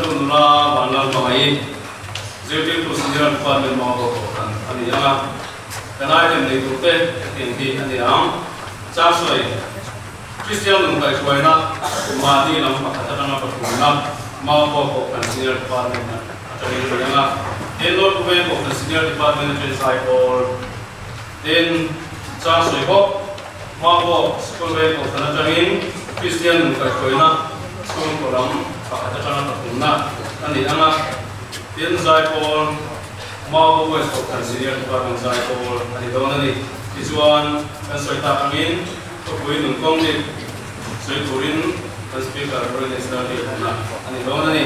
tu nula banal pangai zeti tu senior department mau kan ani yang kanai dem nei tu te ti ani ang cha soi Christian nung kai soi na ma di lam pakata na pa na mau ko kan senior department na atari yang Hello to me of the senior department in cycle. Then cha soi ko ma ko school way of the Natangin Christian kai soi na school ko ram pakata na pa na ani ang in cycle mau ko of the senior department cycle ani don ani ijuan kan soi ta amin to koi nung kong ni soi turin kan speaker ro ni study na ani don ani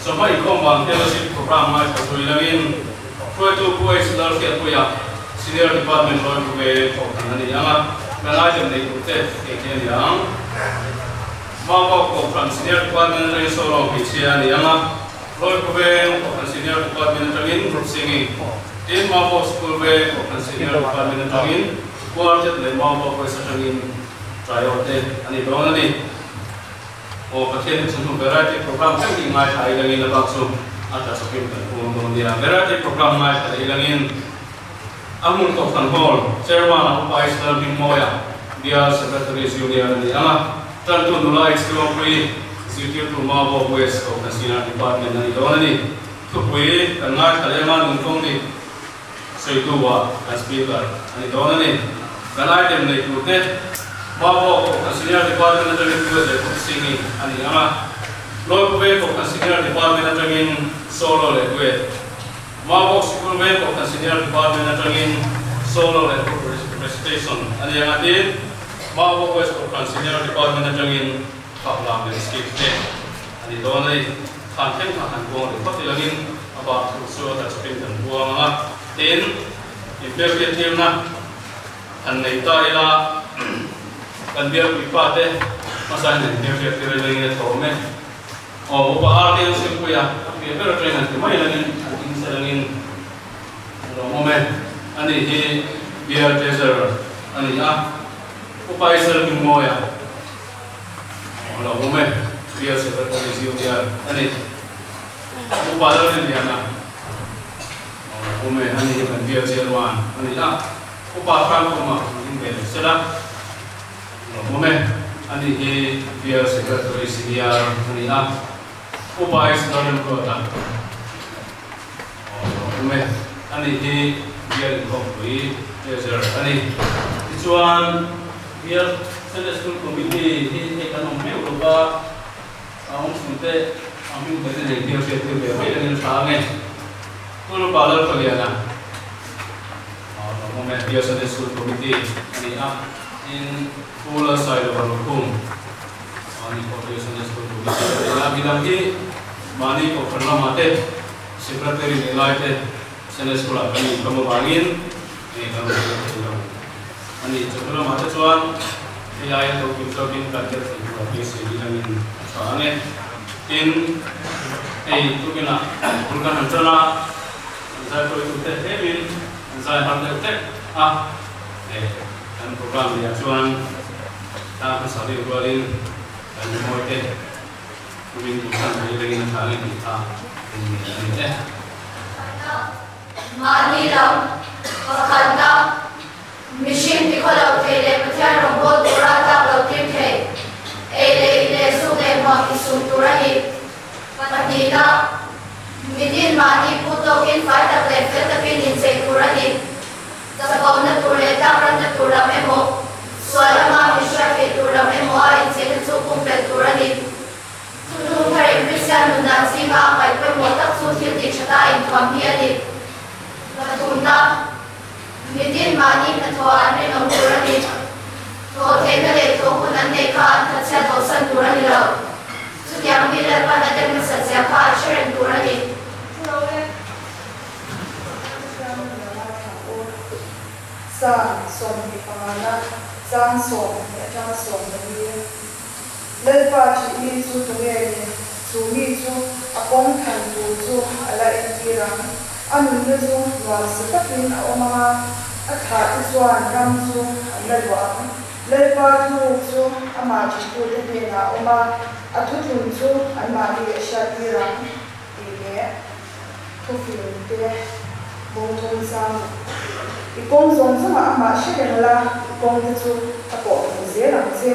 so mai kong bang fellowship program mai ko soi langin koi to koi slar ke koya senior department loi ko be ko ani ang kanai dem nei ko te ke yang mau ko from senior department ri so ro ki sia ni ang loi ko be ko senior department tangin group singing in mau school be ko senior department tangin quartet le mau ko sa tangin trial te ani don ani o pathian chunu variety program tangin mai thai langin la baksu ata sakin kan don dia variety program mai thai langin amun ko kan hall chairman of vice learning moya dia secretary union ni ama tantu nula extra free City to Mabo West of the Senior Department and Donani to pay a night Kaleman and Tony Saituwa as speaker and Donani. The item they put it Mabo of the Senior Department and the singing and Yama Lord Way of the Senior Department and solo let way Mabo School Way of the Senior Department and solo let recitation and Yama Mabo West of the Senior Department and Kaplam dan skip te, ani donai kanten kan buang le, pati lagi about so that spin dan buang ah, ten imperial team na, an naita ila, kan biar pipa te, masa ni imperial team lagi ni thome, oh upah arti yang simple ya, tapi imperial team nanti mai lagi, anting selangin, moment, ani he biar teaser, ani ah, upah selangin mo ya. Kalau umum dia seperti dia, ani upaya dia na, umum ani kan dia jeruan, ani lah upaya kuma ini sudah, umum ani dia seperti dia, ani lah upaya sedang berkata, umum ani dia kompui dia jeruan, ani tujuan dia Sunday school committee he kan umme uba aum sunte amu bete ne dia se te be be ne saange kulo balar paliana moment dia Sunday school committee ani in full side of room ani ko dia Sunday school committee ila bilang ki mani ko karna mate secretary nilai Sunday school ani kamu bangin ni kamu ani chukula mate chuan AI to controlling target for this in soalnya in tu kena bukan antara saya tu itu terhubung saya harus dan program dia cuman tak bersari buatin dan mau mungkin bukan lagi nanti kita ini Manila Pakanda Mission di kalau tele macam robot berata kalau tele ele sudah mau isunturani Manila midin mani putokin fighter level tapi ninse turani sebab na tureta rana turamemo suara misra ke turamemo ay sel sukum pe turani tunu hari Christian nasi ma ay pemotak susil di chata in pampiani Tunda midin mani natuan ni turani to tenale to kunan deka tatsa dosan turani lo sudyang bilar pa na dem satya pa shiren turani Sang som di pangana sang som ya sang som ni lepa chi ni chu tu nge chu ni chu apong than tu chu ala entirang anu ne chu wa satakin oma atha iswan ram chu ala wa lepa chu chu ama chi tu de na oma thu thun chu an ma di shati ram ti le thu film te bong thon sam I kong zong sama ama shelen la kong te chu a po ze ram che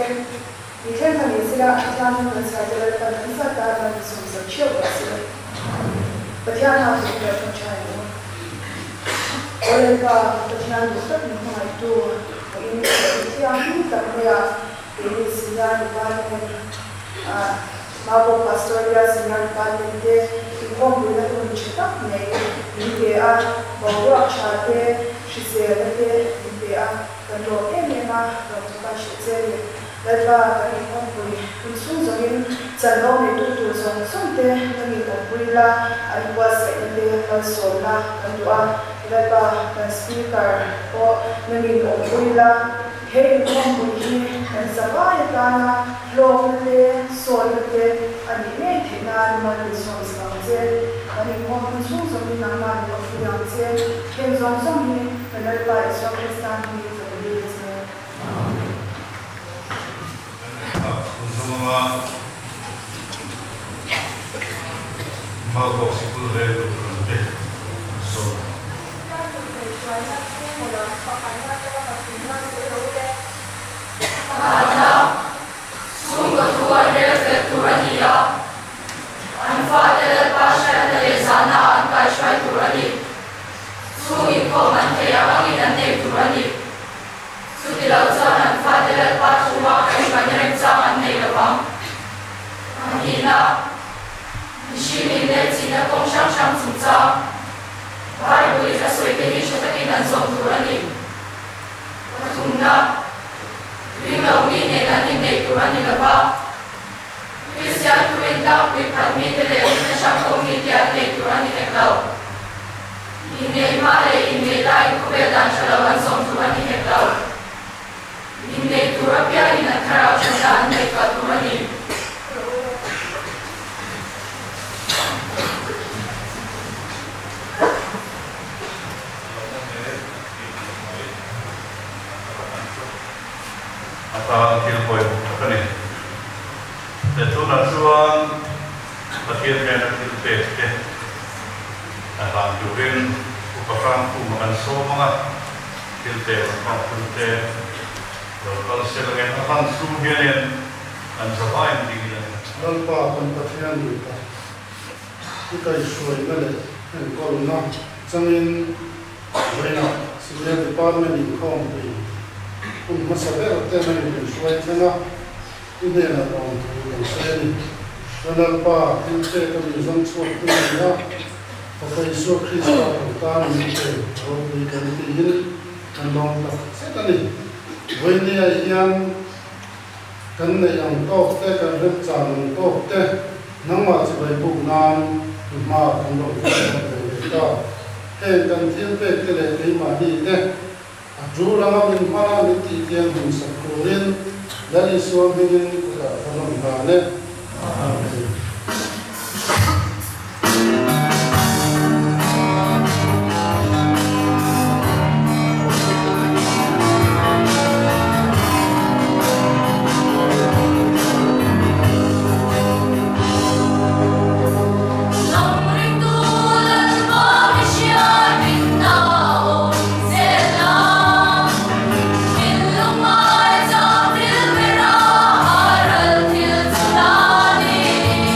I khen thani sila athan na sa jala ta sa ta na su sa chiu ba sila pathian ha su pe cha chai no ole ka pathian du sak ni mai tu in tia ni ta ya ini sila ni ba ni Mabo pastoria sinar palmente ikom bula to chita nei india bawa chate shisele india kalo enema rotoka shitsele leva ikom buli kunsun zoin chalo ne tu zong sonte ngi obrila alwa sele kalsola kandua leva speaker o ngi obrila Hey, ikom buli sabay kana lole solite ani ne thina man so samje ani mo so so ni na ma lo fiance ken zong song ni kana ba so kristan ni so ni se Sama mau kok sikul le to pronte so Sungguh Tuhan reflekturania, anfadel pasha dari sana angkai shwai turani, sungi koman kaya wangi dan nek turani, sutilau sana anfadel pasha wakai shwai nyerek zaman nek lewang, anina, nishimi nek zina kong shang shang sungsa, bahari boleh rasoi kini shatakin dan zong turani, patungna. Ringaw ni nila ni Nekura nila ba? Kristiyan tuwin daw wipad mi tele na siyang komedya Nekura ni Neklaw. Hindi mare hindi lain kubedan siya lawan song tuwa ni Neklaw. Hindi Nekura piya inataraw siya daan Nekwa tuwa ni. Akhir poin apa ni? Itu nasuan akhir yang kita test. Alam jurin upakan makan somanga kita makan kita. Kalau sebagai akan suhian dan sebaik tinggi. Lalpa penpatian kita. Kita isuai mele kolna jangin wena sebagai department income masalah tema ini sesuai dengan ini adalah untuk saya dalam apa kita kami langsung kita pakai Yesus Kristus kita ini orang berikan ini dan orang tak ini wena yang kena yang top te kan rencana top te nama sebagai bukan cuma kan kita kan tiada kita lima ini Juru lama bin mana nanti dia mensakurin dari suami ini kita dalam hal Tsunami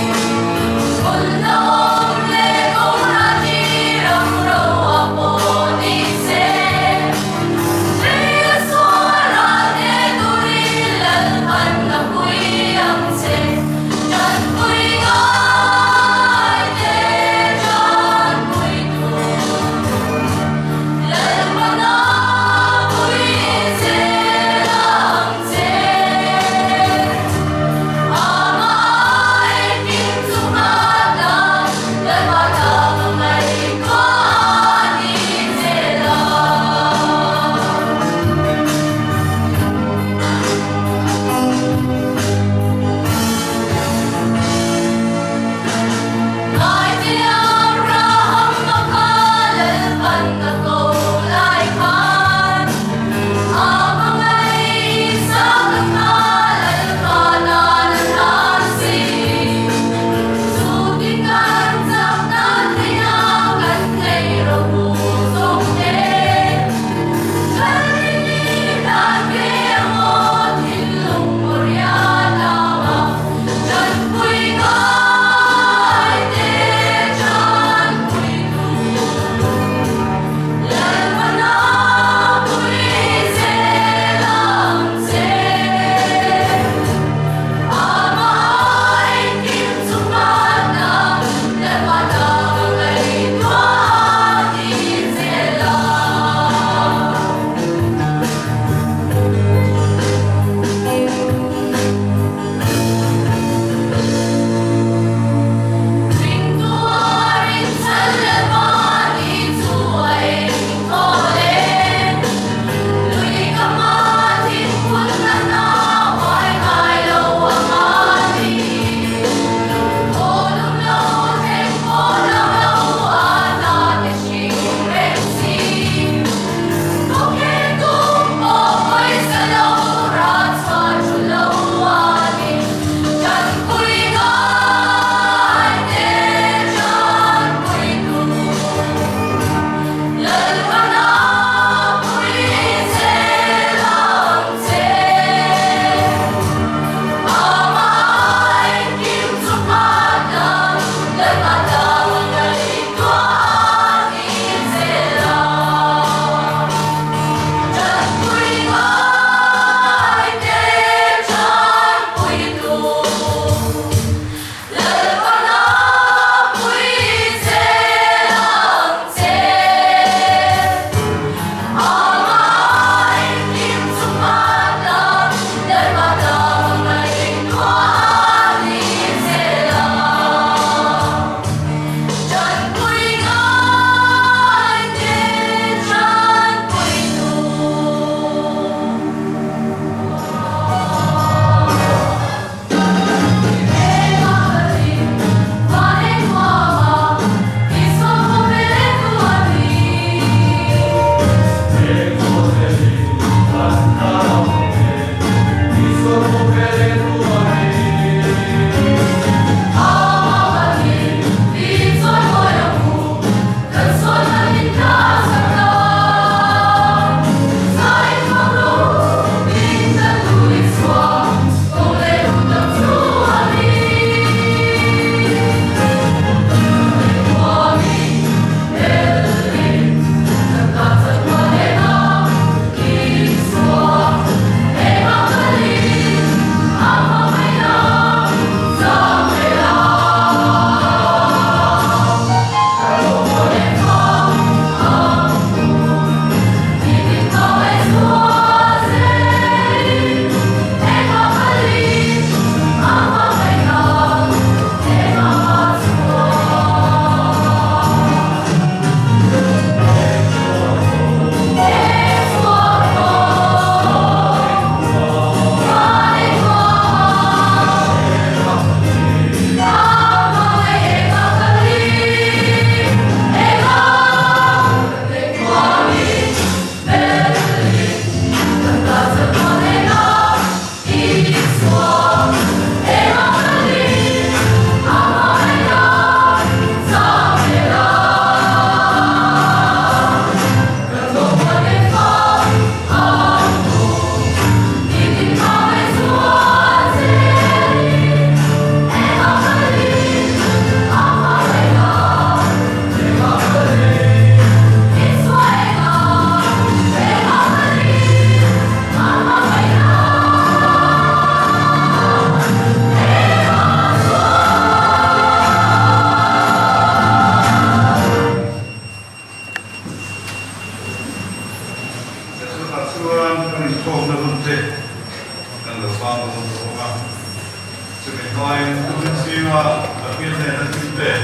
te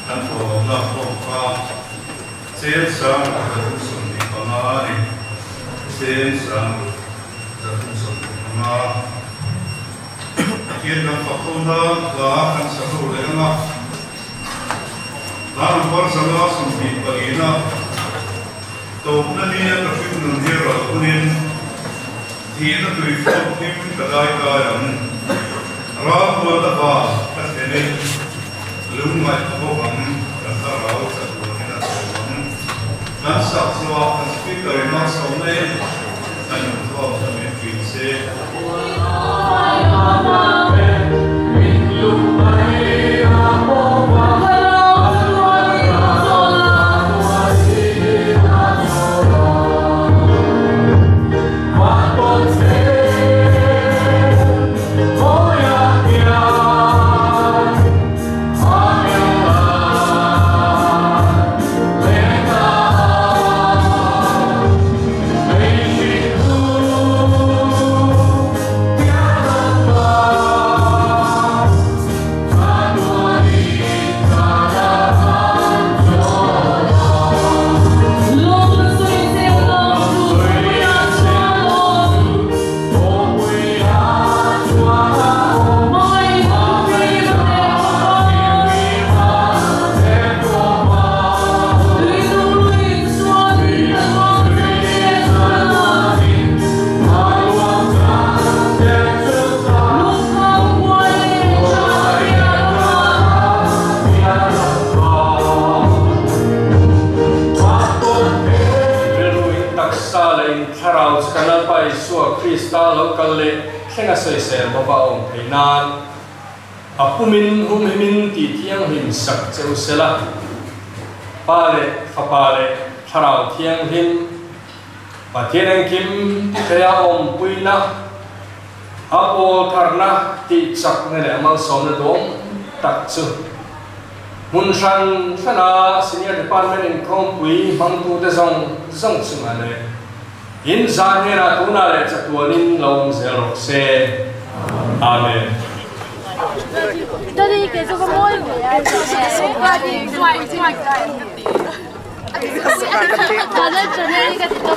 kan ko la ko ka sen sang ka sun ni pamari sen sang ka sun ma kir kan fakunda la kan sahu le na Lalu bersama sumbi bagina, topna ni yang terfit nunjera kunin, tidak terifat tim kedai kayan, rabu apa kasih lumai koham kata rabu satu kita koham, nasa semua kasih kerana somai dan koham kami finse. Apumin humimin titiang himsak Jerusalem, pale kapale harau tiang him, patiang kim kaya puina, apo karna titsak nele amal somna dong taksu. Munsan sana senior department in Kongpui mangtu desong sungane. In zahira tunale catuanin long zero se. Amen. Tadi ke so mo ya. Tadi cuma kan. Ada channel ka dito.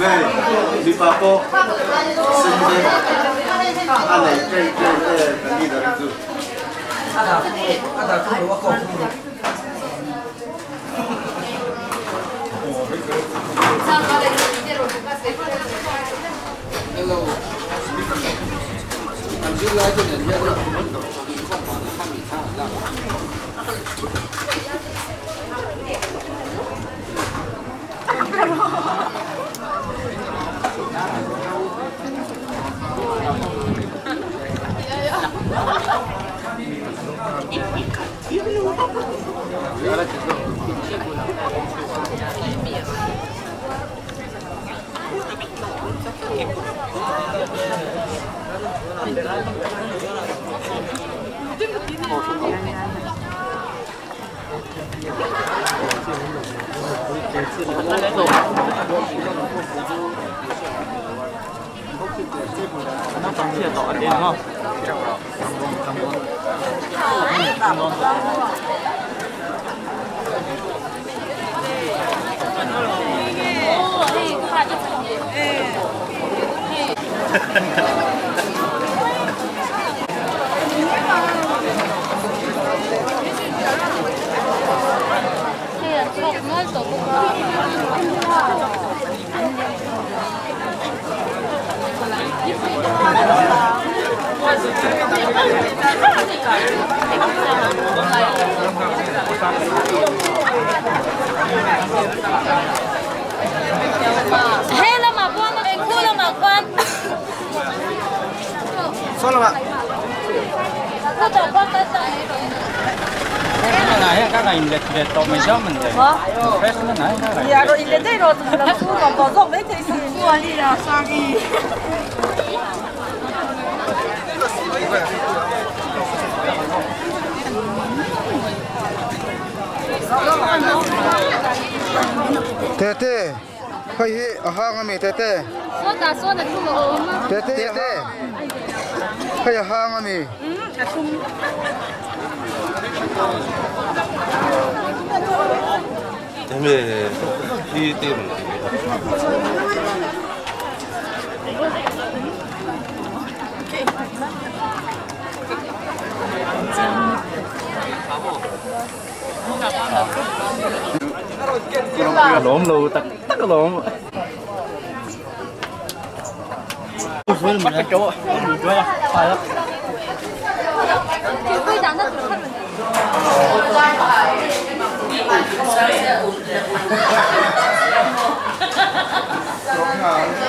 Mày đi vào cô xin đi anh này chơi cái đi được rồi anh đã không có con hello anh giữ lại cho nhân viên không phải là tham gia làm Oh, 嘿，那马关，那哭了马关。算了吧。那找关在哪里này các ngành để tụi mình cho mình để phép nó này các ngành. Dạ rồi đến đây rồi là khu còn có rộng đấy thì mua đi là sao đi. Tete, hay hang ami tete. Số ta số là thu ốm. Tete, hay hang ami. Thế đi tìm lộn lù tất tất lộn bắt cái chỗ mình chơi phải lắm Bây giờ nó được hết rồi.